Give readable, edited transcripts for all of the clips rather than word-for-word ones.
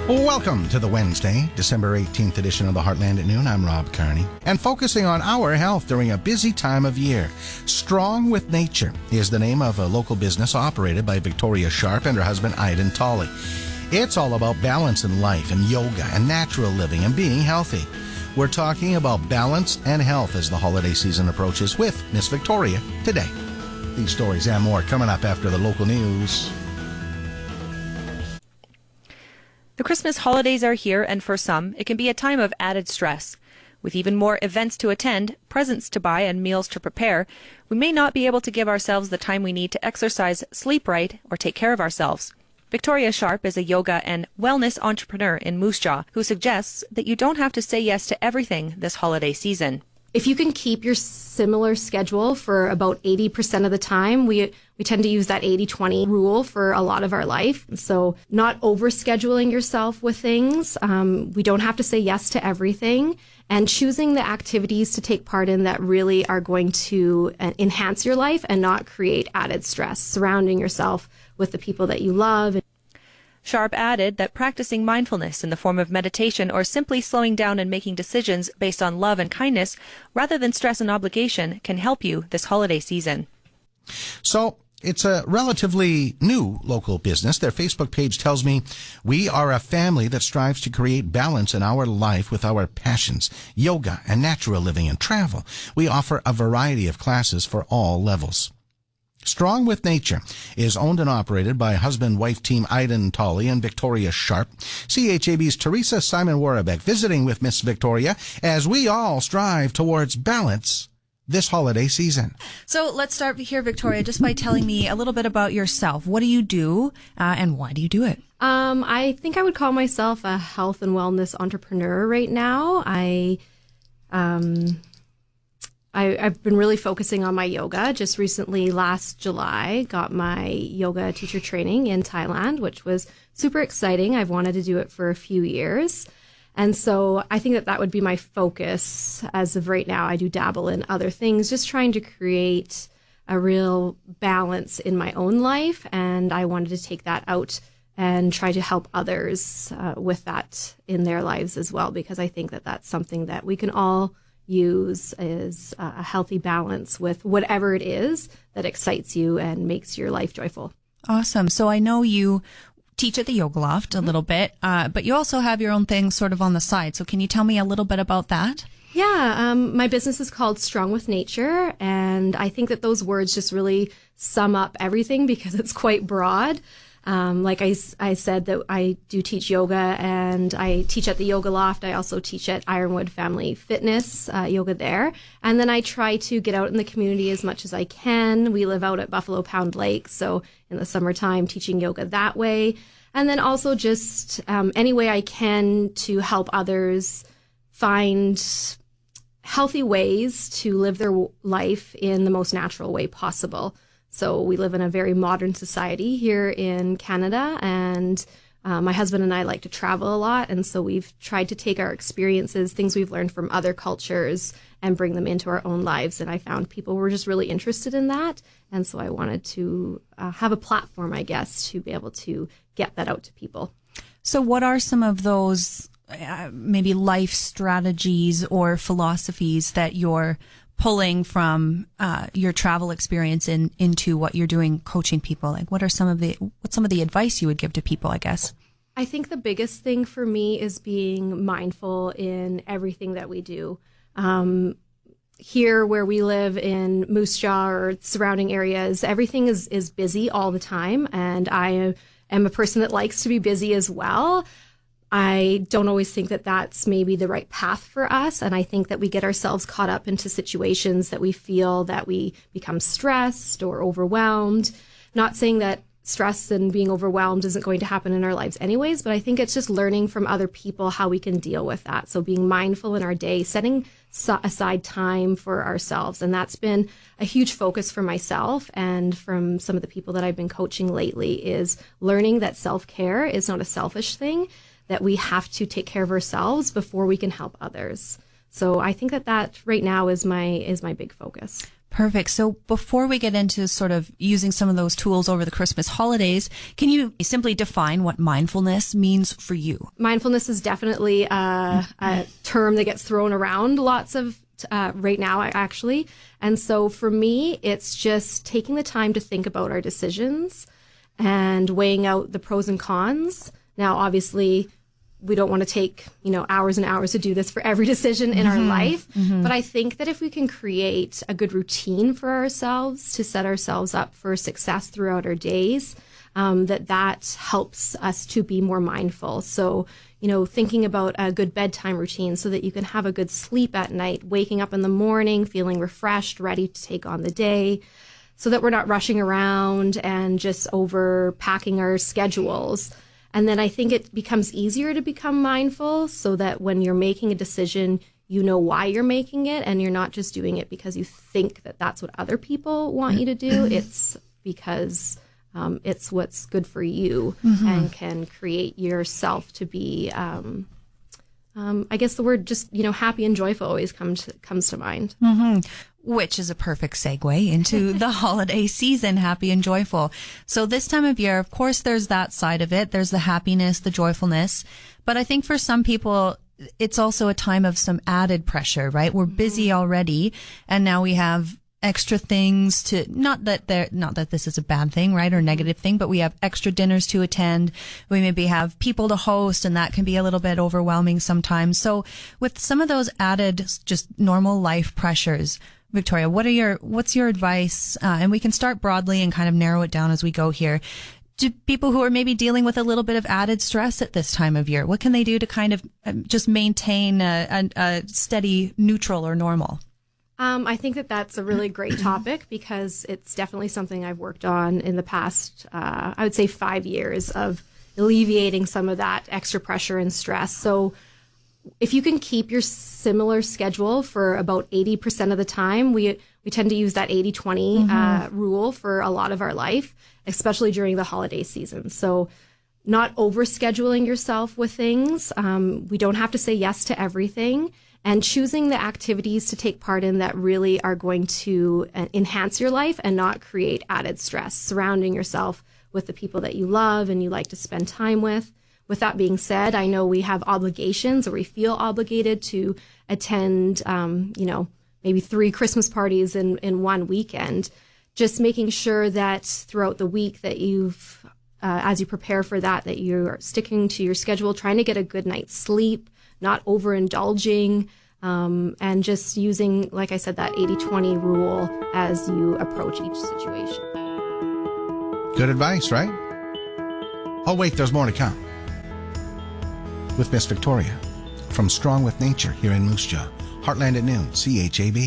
Welcome to the Wednesday, December 18th edition of the Heartland at Noon. I'm Rob Carney. And focusing on our health during a busy time of year. Strong with Nature is the name of a local business operated by Victoria Sharp and her husband, Aidan Tolley. It's all about balance in life and yoga and natural living and being healthy. We're talking about balance and health as the holiday season approaches with Miss Victoria today. These stories and more coming up after the local news. The Christmas holidays are here, and for some, it can be a time of added stress. With even more events to attend, presents to buy, and meals to prepare, we may not be able to give ourselves the time we need to exercise, sleep right, or take care of ourselves. Victoria Sharp is a yoga and wellness entrepreneur in Moose Jaw who suggests that you don't have to say yes to everything this holiday season. If you can keep your similar schedule for about 80% of the time, we tend to use that 80-20 rule for a lot of our life. So not overscheduling yourself with things. We don't have to say yes to everything, and choosing the activities to take part in that really are going to enhance your life and not create added stress. Surrounding yourself with the people that you love. Sharp added that practicing mindfulness in the form of meditation or simply slowing down and making decisions based on love and kindness rather than stress and obligation can help you this holiday season. So, it's a relatively new local business. Their Facebook page tells me, we are a family that strives to create balance in our life with our passions, yoga and natural living and travel. We offer a variety of classes for all levels. Strong with Nature is owned and operated by husband-wife team Aidan Tolley and Victoria Sharp. CHAB's Theresa Simon-Worobec visiting with Miss Victoria as we all strive towards balance this holiday season. So let's start here, Victoria, just by telling me a little bit about yourself. What do you do and why do you do it? I think I would call myself a health and wellness entrepreneur right now. I've been really focusing on my yoga. Just recently, last July, got my yoga teacher training in Thailand, which was super exciting. I've wanted to do it for a few years. And so I think that would be my focus as of right now. I do dabble in other things, just trying to create a real balance in my own life. And I wanted to take that out and try to help others with that in their lives as well, because I think that that's something that we can all use is a healthy balance with whatever it is that excites you and makes your life joyful. Awesome. So I know you teach at the Yoga Loft a little bit, but you also have your own thing sort of on the side. So can you tell me a little bit about that? Yeah, my business is called Strong with Nature, and I think that those words just really sum up everything because it's quite broad. Like I said, that I do teach yoga, and I teach at the Yoga Loft. I also teach at Ironwood Family Fitness, yoga there. And then I try to get out in the community as much as I can. We live out at Buffalo Pound Lake, so in the summertime, teaching yoga that way. And then also just any way I can to help others find healthy ways to live their life in the most natural way possible. So we live in a very modern society here in Canada, and my husband and I like to travel a lot. And so we've tried to take our experiences, things we've learned from other cultures, and bring them into our own lives. And I found people were just really interested in that. And so I wanted to have a platform, I guess, to be able to get that out to people. So what are some of those maybe life strategies or philosophies that you're pulling from your travel experience into what you're doing coaching people? Like what's some of the advice you would give to people, I guess? I think the biggest thing for me is being mindful in everything that we do. Here where we live in Moose Jaw or surrounding areas, everything is busy all the time, and I am a person that likes to be busy as well. I don't always think that that's maybe the right path for us. And I think that we get ourselves caught up into situations that we feel that we become stressed or overwhelmed. Not saying that stress and being overwhelmed isn't going to happen in our lives anyways, but I think it's just learning from other people how we can deal with that. So being mindful in our day, setting aside time for ourselves. And that's been a huge focus for myself and from some of the people that I've been coaching lately, is learning that self-care is not a selfish thing, that we have to take care of ourselves before we can help others. So I think that right now is my big focus. Perfect. So before we get into sort of using some of those tools over the Christmas holidays, can you simply define what mindfulness means for you? Mindfulness is definitely a term that gets thrown around lots of right now, actually. And so for me, it's just taking the time to think about our decisions and weighing out the pros and cons. Now, obviously, we don't want to take, hours and hours to do this for every decision in our life. But I think that if we can create a good routine for ourselves to set ourselves up for success throughout our days, that helps us to be more mindful. So, thinking about a good bedtime routine so that you can have a good sleep at night, waking up in the morning, feeling refreshed, ready to take on the day, so that we're not rushing around and just overpacking our schedules. And then I think it becomes easier to become mindful so that when you're making a decision, you know why you're making it and you're not just doing it because you think that that's what other people want you to do. It's because it's what's good for you and can create yourself to be, I guess the word just, happy and joyful always comes to mind. Which is a perfect segue into the holiday season, happy and joyful. So this time of year, of course, there's that side of it. There's the happiness, the joyfulness. But I think for some people, it's also a time of some added pressure, right? We're busy already. And now we have extra things to, not that this is a bad thing, right? Or negative thing, but we have extra dinners to attend. We maybe have people to host, and that can be a little bit overwhelming sometimes. So with some of those added just normal life pressures, Victoria, what's your advice? And we can start broadly and kind of narrow it down as we go here. To people who are maybe dealing with a little bit of added stress at this time of year, what can they do to kind of just maintain a steady neutral or normal? I think that's a really great topic because it's definitely something I've worked on in the past, I would say 5 years of alleviating some of that extra pressure and stress. So if you can keep your similar schedule for about 80% of the time, we tend to use that 80-20 rule for a lot of our life, especially during the holiday season. So not overscheduling yourself with things. We don't have to say yes to everything, and choosing the activities to take part in that really are going to enhance your life and not create added stress. Surrounding yourself with the people that you love and you like to spend time with. With that being said, I know we have obligations or we feel obligated to attend, maybe 3 Christmas parties in one weekend. Just making sure that throughout the week that you've, as you prepare for that you're sticking to your schedule, trying to get a good night's sleep, not overindulging, and just using, like I said, that 80-20 rule as you approach each situation. Good advice, right? Oh, wait, there's more to come. With Miss Victoria from Strong with Nature here in Moose Jaw. Heartland at Noon, CHAB.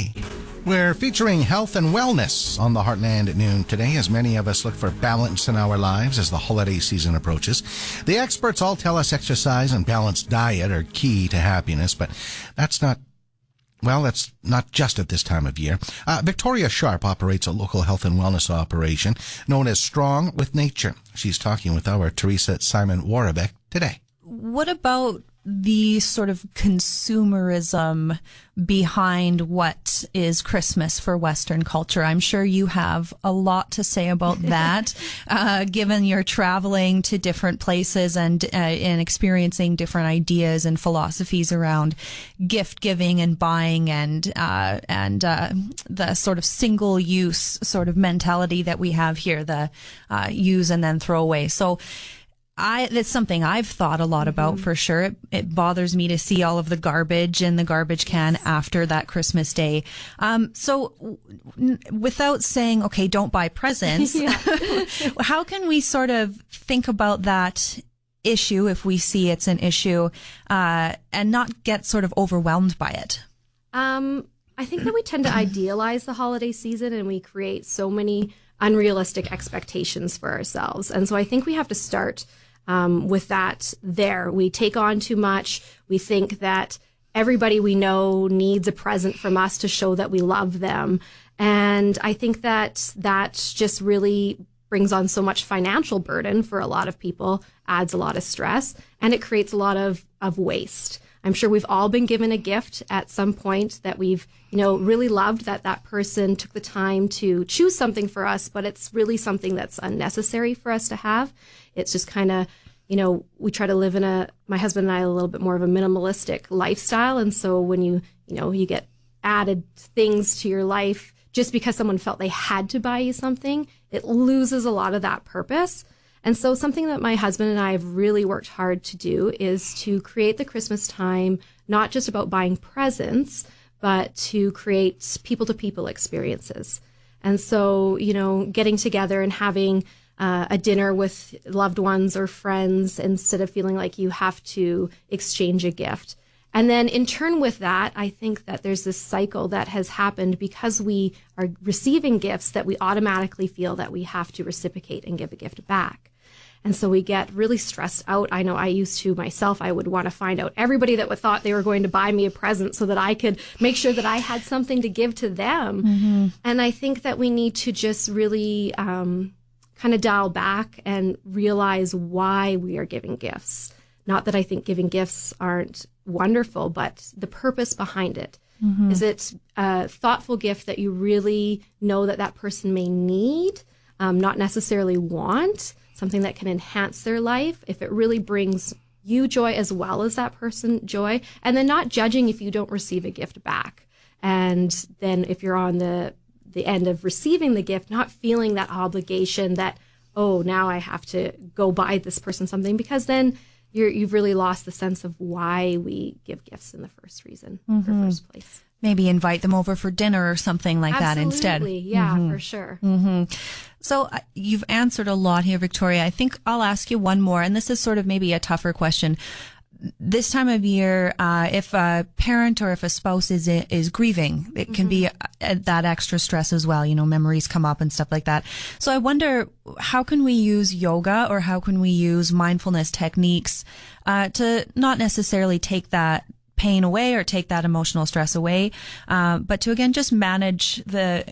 We're featuring health and wellness on the Heartland at Noon today as many of us look for balance in our lives as the holiday season approaches. The experts all tell us exercise and balanced diet are key to happiness, but that's not just at this time of year. Victoria Sharp operates a local health and wellness operation known as Strong with Nature. She's talking with our Theresa Simon-Worobec today. What about the sort of consumerism behind what is Christmas for Western culture? I'm sure you have a lot to say about that, given you're traveling to different places and experiencing different ideas and philosophies around gift giving and buying and the sort of single use sort of mentality that we have here, the use and then throw away. So that's something I've thought a lot about for sure. It bothers me to see all of the garbage in the garbage can after that Christmas day. So without saying, okay, don't buy presents, how can we sort of think about that issue if we see it's an issue, and not get sort of overwhelmed by it? I think that we tend to idealize the holiday season and we create so many unrealistic expectations for ourselves. And so I think we have to start with that there. We take on too much. We think that everybody we know needs a present from us to show that we love them. And I think that just really brings on so much financial burden for a lot of people, adds a lot of stress, and it creates a lot of waste. I'm sure we've all been given a gift at some point that we've, really loved, that person took the time to choose something for us, but it's really something that's unnecessary for us to have. It's just kind of, we try to live my husband and I, a little bit more of a minimalistic lifestyle. And so when you get added things to your life just because someone felt they had to buy you something, it loses a lot of that purpose. And so something that my husband and I have really worked hard to do is to create the Christmas time, not just about buying presents, but to create people-to-people experiences. And so, getting together and having a dinner with loved ones or friends instead of feeling like you have to exchange a gift. And then in turn with that, I think that there's this cycle that has happened because we are receiving gifts that we automatically feel that we have to reciprocate and give a gift back. And so we get really stressed out. I know I used to myself, I would want to find out everybody that thought they were going to buy me a present so that I could make sure that I had something to give to them. Mm-hmm. And I think that we need to just really kind of dial back and realize why we are giving gifts. Not that I think giving gifts aren't wonderful, but the purpose behind it. Mm-hmm. Is it a thoughtful gift that you really know that person may need, not necessarily want? Something that can enhance their life, if it really brings you joy as well as that person joy, and then not judging if you don't receive a gift back. And then if you're on the end of receiving the gift, not feeling that obligation that, oh, now I have to go buy this person something, because then you've really lost the sense of why we give gifts in the first place. Maybe invite them over for dinner or something like that instead. Absolutely, yeah, for sure. Mm-hmm. So you've answered a lot here, Victoria. I think I'll ask you one more, and this is sort of maybe a tougher question. This time of year, if a parent or if a spouse is grieving, it can be that extra stress as well. Memories come up and stuff like that. So I wonder, how can we use yoga or how can we use mindfulness techniques to not necessarily take that pain away or take that emotional stress away, but to again just manage the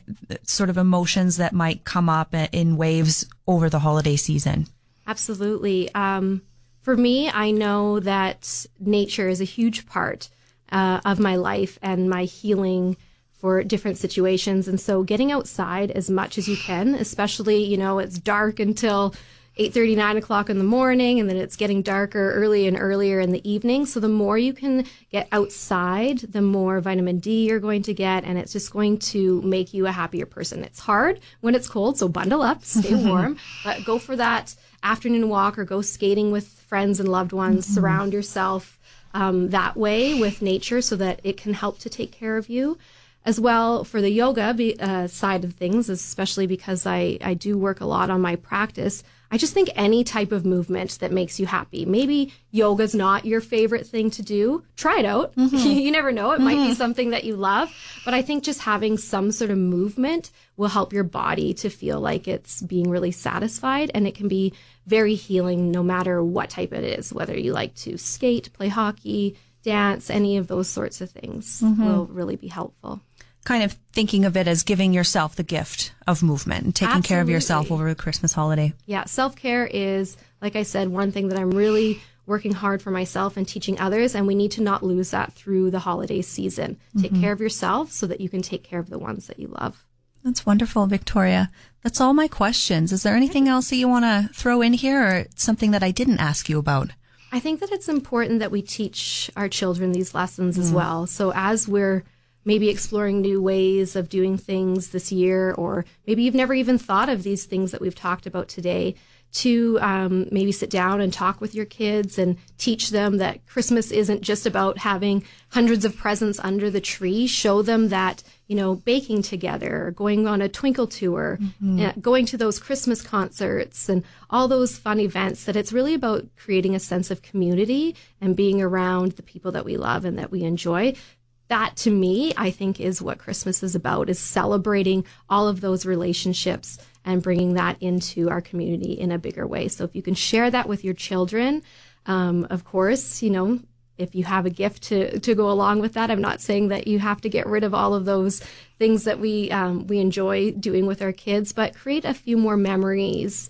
sort of emotions that might come up in waves over the holiday season? Absolutely. For me, I know that nature is a huge part of my life and my healing for different situations. And so getting outside as much as you can, especially, it's dark until 8:30, 9 o'clock in the morning, and then it's getting darker early and earlier in the evening. So the more you can get outside, the more vitamin D you're going to get, and it's just going to make you a happier person. It's hard when it's cold, so bundle up, stay warm, but go for that afternoon walk or go skating with friends and loved ones. Surround yourself that way with nature so that it can help to take care of you. As well, for the yoga side of things, especially because I do work a lot on my practice, I just think any type of movement that makes you happy. Maybe yoga's not your favorite thing to do. Try it out. You never know. It might be something that you love. But I think just having some sort of movement will help your body to feel like it's being really satisfied. And it can be very healing no matter what type it is, whether you like to skate, play hockey, dance, any of those sorts of things will really be helpful. Kind of thinking of it as giving yourself the gift of movement and taking care of yourself over the Christmas holiday. Yeah, self-care is, like I said, one thing that I'm really working hard for myself and teaching others, and we need to not lose that through the holiday season. Take care of yourself so that you can take care of the ones that you love. That's wonderful, Victoria. That's all my questions. Is there anything else that you want to throw in here, or something that I didn't ask you about? I think that it's important that we teach our children these lessons as well. So as we're maybe exploring new ways of doing things this year, or maybe you've never even thought of these things that we've talked about today, to maybe sit down and talk with your kids and teach them that Christmas isn't just about having hundreds of presents under the tree. Show them that, baking together, going on a twinkle tour, going to those Christmas concerts and all those fun events, that it's really about creating a sense of community and being around the people that we love and that we enjoy. That, to me, I think is what Christmas is about, is celebrating all of those relationships and bringing that into our community in a bigger way. So if you can share that with your children, of course, if you have a gift to go along with that, I'm not saying that you have to get rid of all of those things that we enjoy doing with our kids, but create a few more memories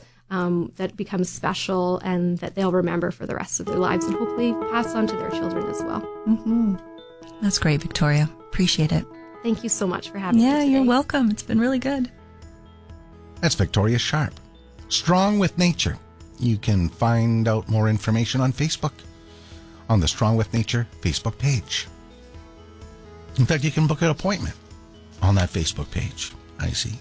that becomes special and that they'll remember for the rest of their lives and hopefully pass on to their children as well. That's great, Victoria. Appreciate it. Thank you so much for having me Yeah, today. you're welcome. It's been really good. That's Victoria Sharp. Strong with Nature. You can find out more information on Facebook, on the Strong with Nature Facebook page. In fact, you can book an appointment on that Facebook page. I see.